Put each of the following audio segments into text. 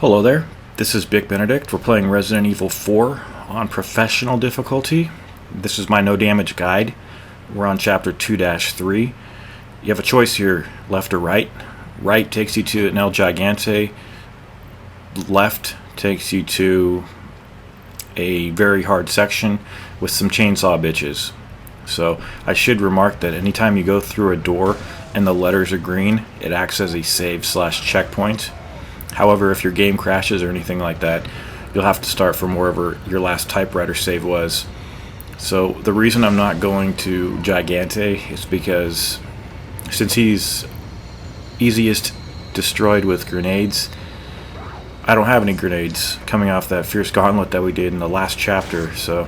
Hello there, this is Bick Benedict. We're playing Resident Evil 4 on professional difficulty. This is my no damage guide. We're on chapter 2-3. You have a choice here, left or right. Right takes you to an El Gigante. Left takes you to a very hard section with some chainsaw bitches. So I should remark that anytime you go through a door and the letters are green, it acts as a save/checkpoint. However, if your game crashes or anything like that, you'll have to start from wherever your last typewriter save was. So the reason I'm not going to Gigante is because since he's easiest destroyed with grenades, I don't have any grenades coming off that Fierce Gauntlet that we did in the last chapter. So,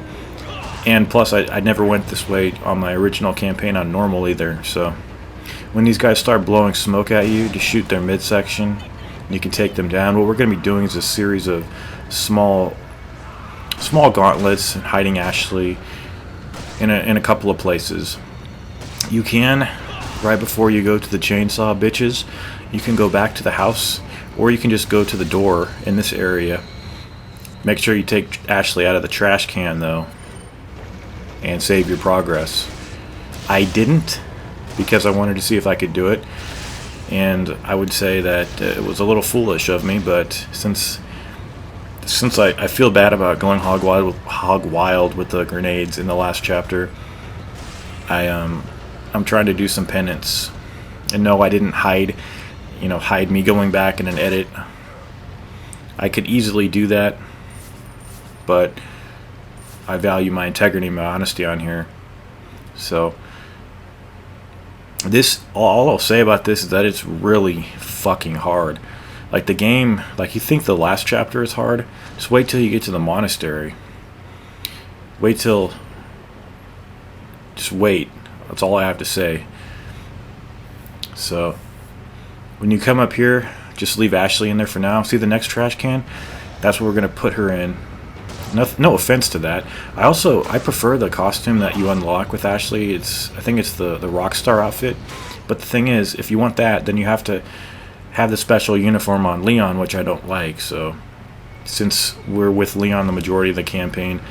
and plus I never went this way on my original campaign on normal either. So when these guys start blowing smoke at you, just shoot their midsection. You can take them down. What we're going to be doing is a series of small gauntlets and hiding Ashley in a couple of places. You can, right before you go to the chainsaw bitches, you can go back to the house, or you can just go to the door in this area. Make sure you take Ashley out of the trash can though, and save your progress. I didn't, because I wanted to see if I could do it. And I would say that it was a little foolish of me, but since I feel bad about going hog wild with the grenades in the last chapter, I'm trying to do some penance. And no, I didn't hide me going back in an edit. I could easily do that, but I value my integrity and my honesty on here. So all I'll say about this is that it's really fucking hard. Like the game, like you think the last chapter is hard, just wait till you get to the monastery. Just wait. That's all I have to say. So when you come up here, just leave Ashley in there for now. See the next trash can? That's where we're going to put her in. No offense to that. I prefer the costume that you unlock with Ashley. I think it's the Rockstar outfit. But the thing is, if you want that, then you have to have the special uniform on Leon, which I don't like. So since we're with Leon the majority of the campaign,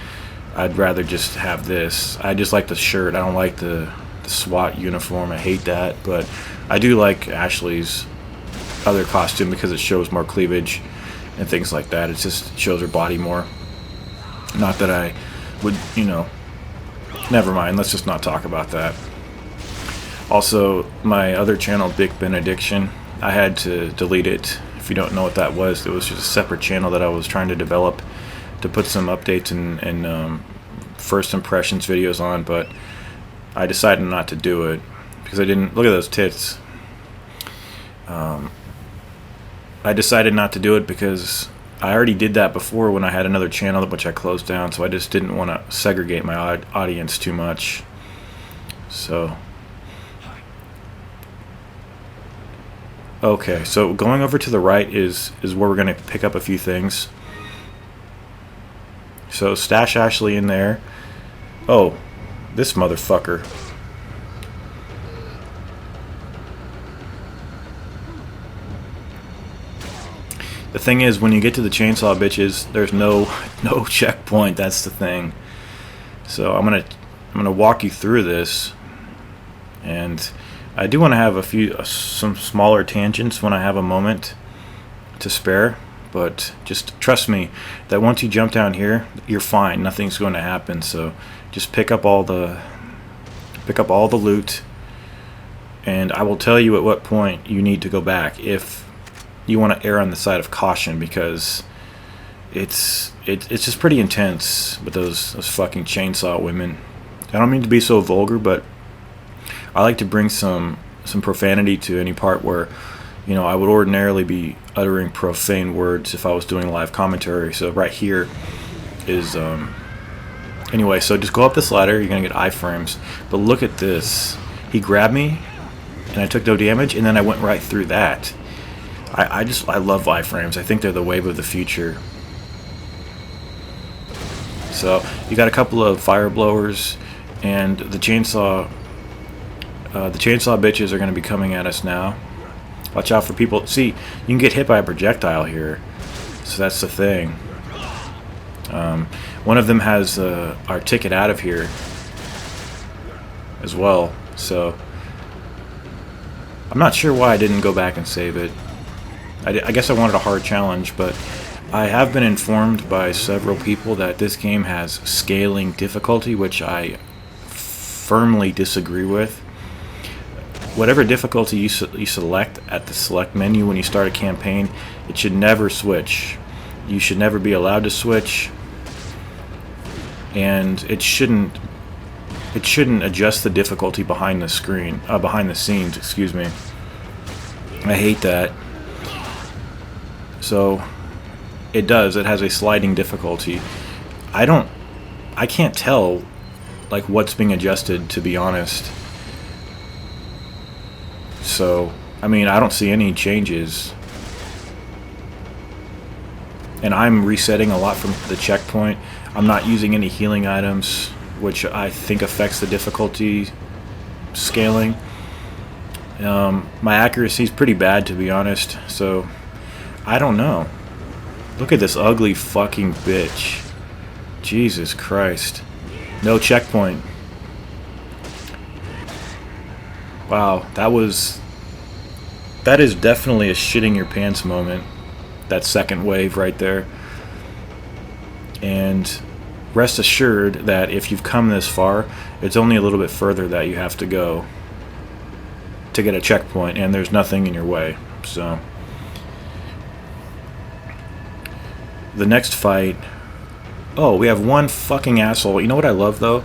I'd rather just have this. I just like the shirt. I don't like the SWAT uniform. I hate that. But I do like Ashley's other costume because it shows more cleavage and things like that. It just shows her body more. Not that I would, never mind, let's just not talk about that. Also, my other channel, Bick Benediction, I had to delete it. If you don't know what that was, it was just a separate channel that I was trying to develop to put some updates and first impressions videos on, but I decided not to do it because I didn't, look at those tits. I decided not to do it because I already did that before when I had another channel which I closed down, so I just didn't want to segregate my audience too much. So okay, so going over to the right is where we're going to pick up a few things. So stash Ashley in there. Oh, this motherfucker. The thing is, when you get to the chainsaw bitches, there's no checkpoint. That's the thing. So I'm gonna walk you through this, and I do want to have some smaller tangents when I have a moment to spare. But just trust me that once you jump down here, you're fine. Nothing's going to happen. So just pick up all the loot, and I will tell you at what point you need to go back if you want to err on the side of caution, because it's just pretty intense with those fucking chainsaw women. I don't mean to be so vulgar, but I like to bring some profanity to any part where I would ordinarily be uttering profane words if I was doing live commentary. So right here is anyway, so just go up this ladder, you're gonna get iframes, but look at this. He grabbed me and I took no damage, and then I went right through that. I love iframes. I think they're the wave of the future. So you got a couple of fire blowers, and the chainsaw bitches are going to be coming at us now. Watch out for people. See, you can get hit by a projectile here. So that's the thing. One of them has our ticket out of here as well, so I'm not sure why I didn't go back and save it. I guess I wanted a hard challenge, but I have been informed by several people that this game has scaling difficulty, which I firmly disagree with. Whatever difficulty you select at the select menu when you start a campaign, it should never switch. You should never be allowed to switch, and it shouldn't adjust the difficulty behind the scenes, excuse me. I hate that. So it has a sliding difficulty. I can't tell like what's being adjusted, to be honest. So I mean, I don't see any changes, and I'm resetting a lot from the checkpoint. I'm not using any healing items, which I think affects the difficulty scaling. My accuracy is pretty bad, to be honest, so I don't know. Look at this ugly fucking bitch. Jesus Christ. No checkpoint. Wow, that is definitely a shitting your pants moment. That second wave right there. And rest assured that if you've come this far, it's only a little bit further that you have to go to get a checkpoint, and there's nothing in your way. So the next fight, oh, we have one fucking asshole. You know what I love though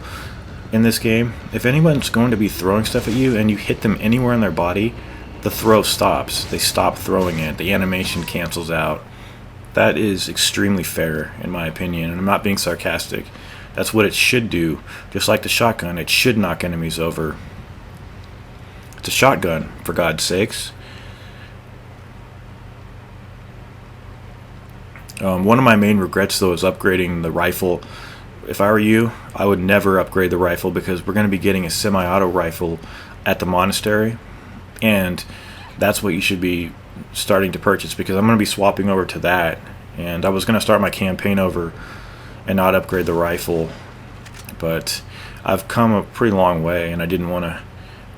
in this game? If anyone's going to be throwing stuff at you and you hit them anywhere in their body, the throw stops. They stop throwing it. The animation cancels out. That is extremely fair, in my opinion, and I'm not being sarcastic. That's what it should do. Just like the shotgun, it should knock enemies over. It's a shotgun, for God's sakes. One of my main regrets, though, is upgrading the rifle. If I were you, I would never upgrade the rifle, because we're going to be getting a semi-auto rifle at the monastery, and that's what you should be starting to purchase, because I'm going to be swapping over to that, and I was going to start my campaign over and not upgrade the rifle, but I've come a pretty long way, and I didn't want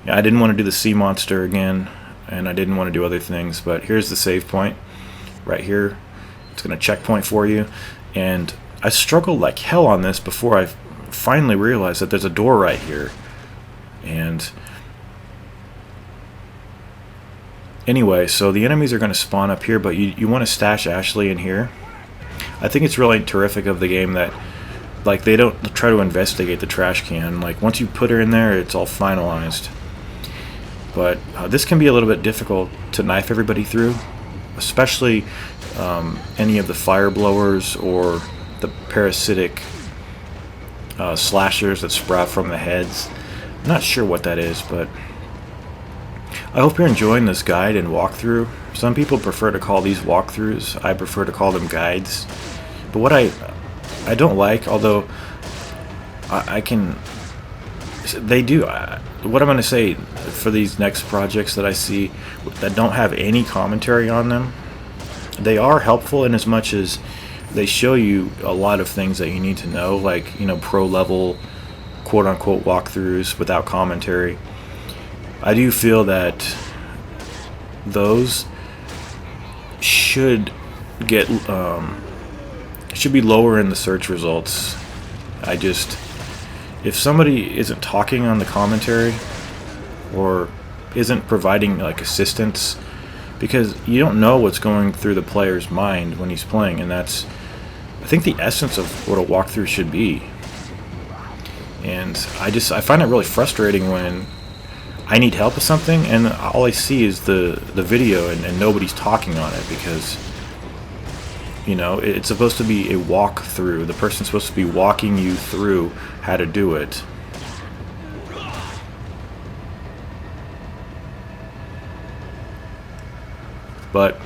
to do the sea monster again, and I didn't want to do other things. But here's the save point right here. It's going to checkpoint for you, and I struggled like hell on this before I finally realized that there's a door right here. And anyway, so the enemies are going to spawn up here, but you want to stash Ashley in here. I think it's really terrific of the game that like they don't try to investigate the trash can. Like once you put her in there, it's all finalized. But this can be a little bit difficult to knife everybody through, especially any of the fire blowers or the parasitic slashers that sprout from the heads. I'm not sure what that is, but I hope you're enjoying this guide and walkthrough. Some people prefer to call these walkthroughs. I prefer to call them guides. But what I don't like, although I can, they do. What I'm going to say for these next projects that I see that don't have any commentary on them, they are helpful in as much as they show you a lot of things that you need to know, like, you know, pro level quote unquote walkthroughs without commentary. I do feel that those should get should be lower in the search results. If somebody isn't talking on the commentary or isn't providing like assistance, because you don't know what's going through the player's mind when he's playing, and that's, I think, the essence of what a walkthrough should be. And I find it really frustrating when I need help with something and all I see is the video and nobody's talking on it, because, you know, it's supposed to be a walkthrough. The person's supposed to be walking you through how to do it. But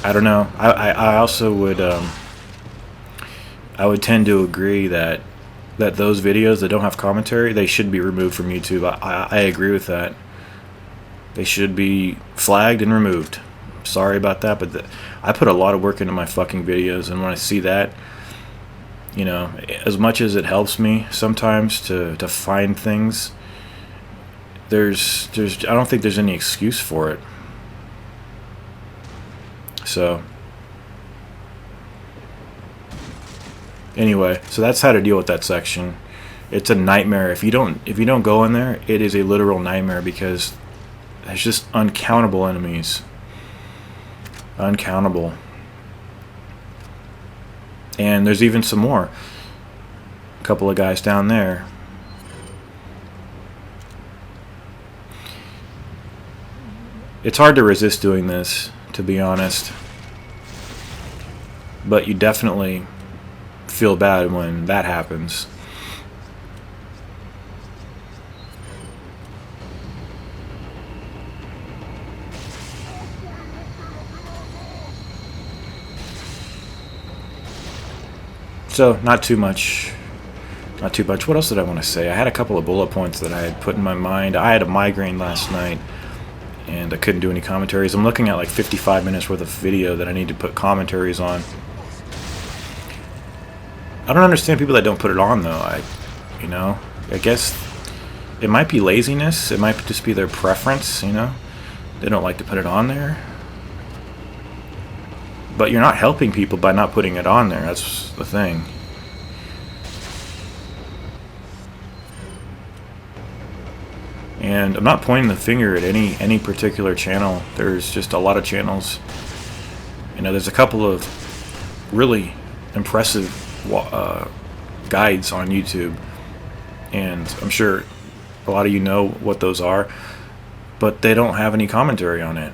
I don't know. I also would I would tend to agree that those videos that don't have commentary, they should be removed from YouTube. I agree with that. They should be flagged and removed. sorry about that, but I put a lot of work into my fucking videos, and when I see that, you know, as much as it helps me sometimes to find things, there's I don't think there's any excuse for it. So anyway, so that's how to deal with that section. It's a nightmare. If you don't go in there, it is a literal nightmare because there's just uncountable enemies. Uncountable. And there's even some more. A couple of guys down there. It's hard to resist doing this, to be honest. But you definitely feel bad when that happens. So, not too much. Not too much. What else did I want to say? I had a couple of bullet points that I had put in my mind. I had a migraine last night, and I couldn't do any commentaries. I'm looking at like 55 minutes worth of video that I need to put commentaries on. I don't understand people that don't put it on, though. I guess it might be laziness. It might just be their preference, you know. They don't like to put it on there. But you're not helping people by not putting it on there. That's the thing. And I'm not pointing the finger at any particular channel. There's just a lot of channels. You know, there's a couple of really impressive guides on YouTube, and I'm sure a lot of you know what those are, but they don't have any commentary on it.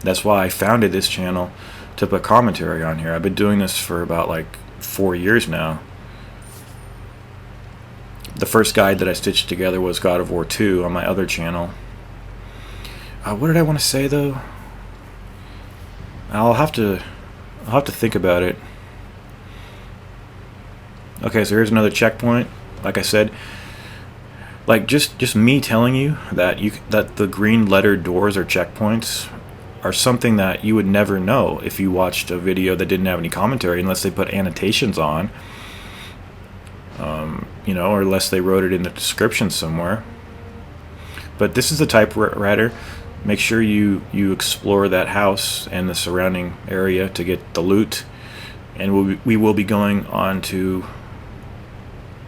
That's why I founded this channel, to put commentary on here. I've been doing this for about like 4 years now. The first guide that I stitched together was God of War 2 on my other channel. What did I want to say though? I'll have to think about it. Okay, so here's another checkpoint. Like I said, like just me telling you that that the green lettered doors are checkpoints are something that you would never know if you watched a video that didn't have any commentary, unless they put annotations on, you know, or unless they wrote it in the description somewhere. But this is the typewriter. Make sure you explore that house and the surrounding area to get the loot, and we will be going on to,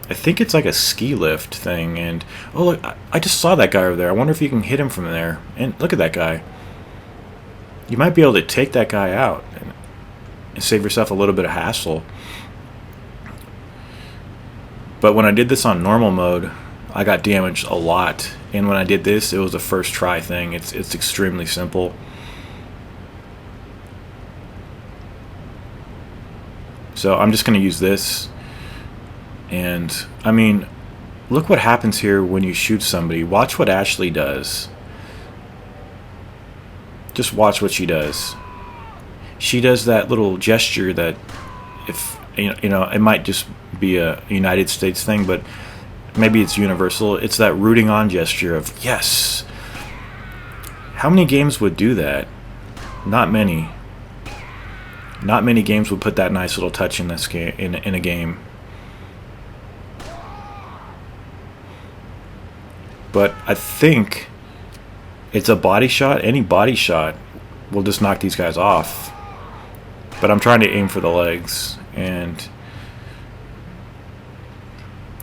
I think it's like a ski lift thing. And oh look, I just saw that guy over there. I wonder if you can hit him from there. And look at that guy. You might be able to take that guy out and save yourself a little bit of hassle. But when I did this on normal mode, I got damaged a lot. And when I did this, it was a first try thing. It's extremely simple. So I'm just going to use this. And I mean, look what happens here when you shoot somebody. Watch what Ashley does. Just watch what she does. She does that little gesture that, if you know, it might just be a United States thing, but maybe it's universal. It's that rooting on gesture of yes. How many games would do that? Not many. Not many games would put that nice little touch in this game, in a game. But I think it's a body shot. Any body shot will just knock these guys off. But I'm trying to aim for the legs. And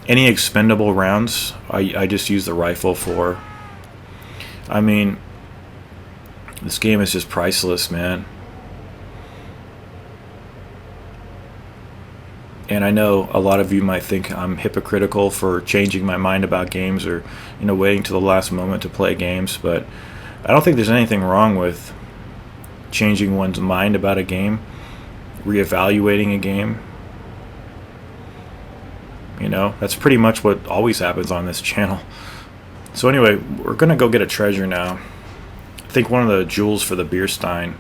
any expendable rounds, I just use the rifle for. I mean, this game is just priceless, man. And I know a lot of you might think I'm hypocritical for changing my mind about games, or, you know, waiting to the last moment to play games, but I don't think there's anything wrong with changing one's mind about a game, reevaluating a game. You know, that's pretty much what always happens on this channel. So anyway, we're gonna go get a treasure now. I think one of the jewels for the beer stein.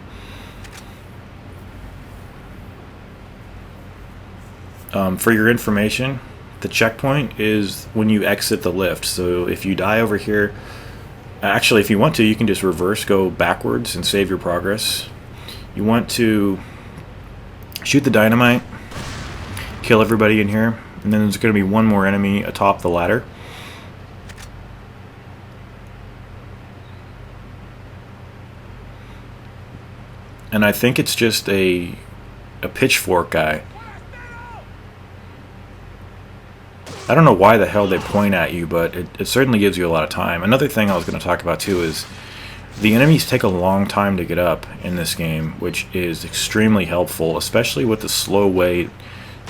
For your information, the checkpoint is when you exit the lift. So if you die over here, Actually, if you want to, you can just reverse, go backwards, and save your progress. You want to shoot the dynamite, kill everybody in here, and then there's going to be one more enemy atop the ladder. And I think it's just a pitchfork guy. I don't know why the hell they point at you, but it certainly gives you a lot of time. Another thing I was going to talk about too is the enemies take a long time to get up in this game, which is extremely helpful, especially with the slow way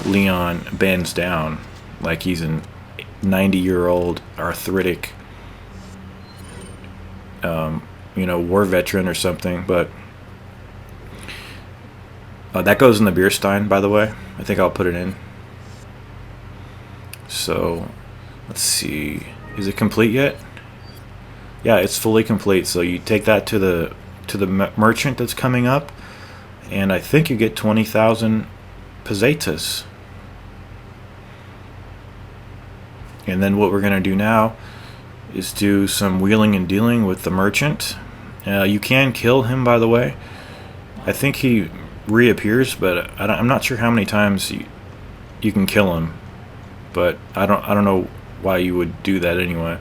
Leon bends down, like he's a 90-year-old arthritic, war veteran or something. But that goes in the beer stein, by the way. I think I'll put it in. So, let's see. Is it complete yet? Yeah, it's fully complete. So you take that to the merchant that's coming up, and I think you get 20,000 pesetas. And then what we're going to do now is do some wheeling and dealing with the merchant. You can kill him, by the way. I think he reappears, but I'm not sure how many times you can kill him. But I don't know why you would do that anyway.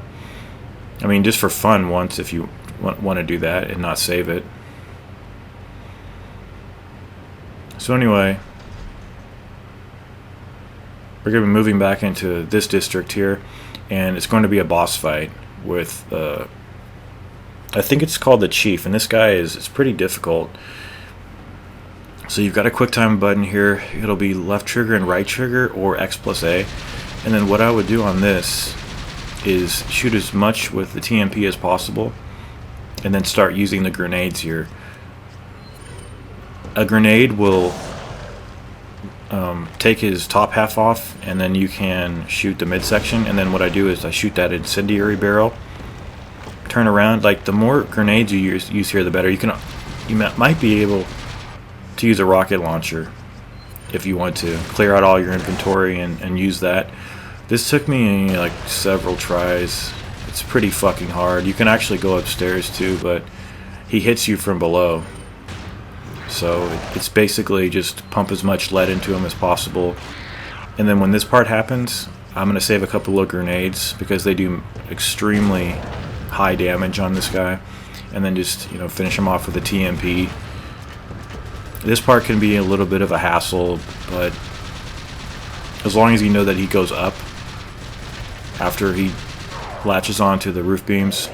I mean, just for fun once, if you want to do that and not save it. So anyway, we're going to be moving back into this district here, and it's going to be a boss fight with I think it's called the Chief, and this guy it's pretty difficult. So you've got a quick time button here. It'll be left trigger and right trigger, or X+A. And then what I would do on this is shoot as much with the TMP as possible, and then start using the grenades here. A grenade will take his top half off, and then you can shoot the midsection. And then what I do is I shoot that incendiary barrel, turn around. Like, the more grenades you use here, the better. You might be able to use a rocket launcher if you want to clear out all your inventory and use that. This took me like several tries. It's pretty fucking hard. You can actually go upstairs too, but he hits you from below. So it's basically just pump as much lead into him as possible. And then when this part happens, I'm going to save a couple of grenades because they do extremely high damage on this guy. And then just, finish him off with a TMP. This part can be a little bit of a hassle, but as long as you know that he goes up after he latches onto the roof beams.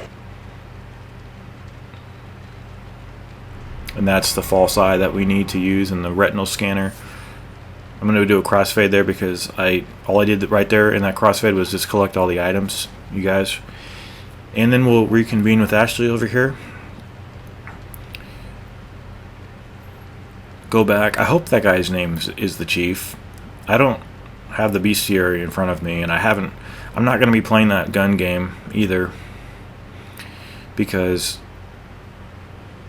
And that's the false eye that we need to use in the retinal scanner. I'm going to do a crossfade there because all I did right there in that crossfade was just collect all the items, you guys. And then we'll reconvene with Ashley over here. Go back. I hope that guy's name is the Chief. I don't have the bestiary in front of me, and I'm not going to be playing that gun game either, because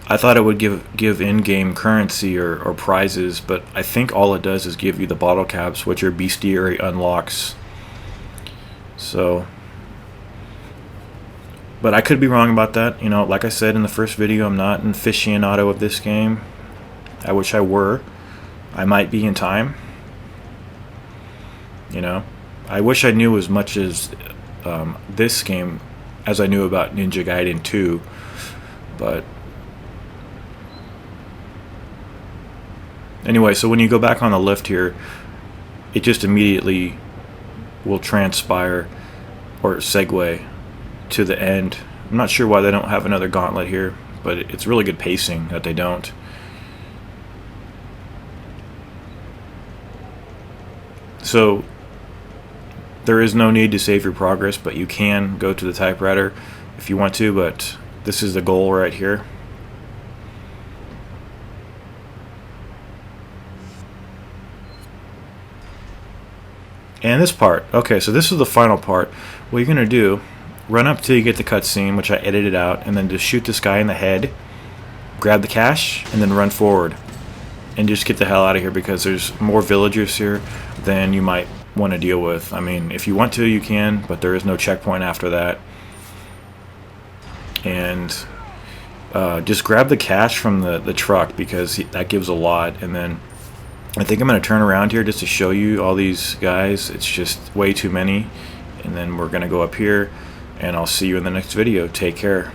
I thought it would give in-game currency or prizes, but I think all it does is give you the bottle caps, which your bestiary unlocks. So, but I could be wrong about that. Like I said in the first video, I'm not an aficionado of this game. I wish I were. I might be in time. I wish I knew as much as this game as I knew about Ninja Gaiden 2. But anyway, so when you go back on the lift here, it just immediately will transpire or segue to the end. I'm not sure why they don't have another gauntlet here, but it's really good pacing that they don't. So there is no need to save your progress, but you can go to the typewriter if you want to, but this is the goal right here. And this part, okay, so this is the final part. What you're going to do, run up till you get the cutscene, which I edited out, and then just shoot this guy in the head, grab the cash, and then run forward. And just get the hell out of here, because there's more villagers here than you might want to deal with. I mean, if you want to, you can, but there is no checkpoint after that. and just grab the cash from the truck, because that gives a lot. And then I think I'm going to turn around here just to show you all these guys. It's just way too many. And then we're going to go up here, and I'll see you in the next video. Take care.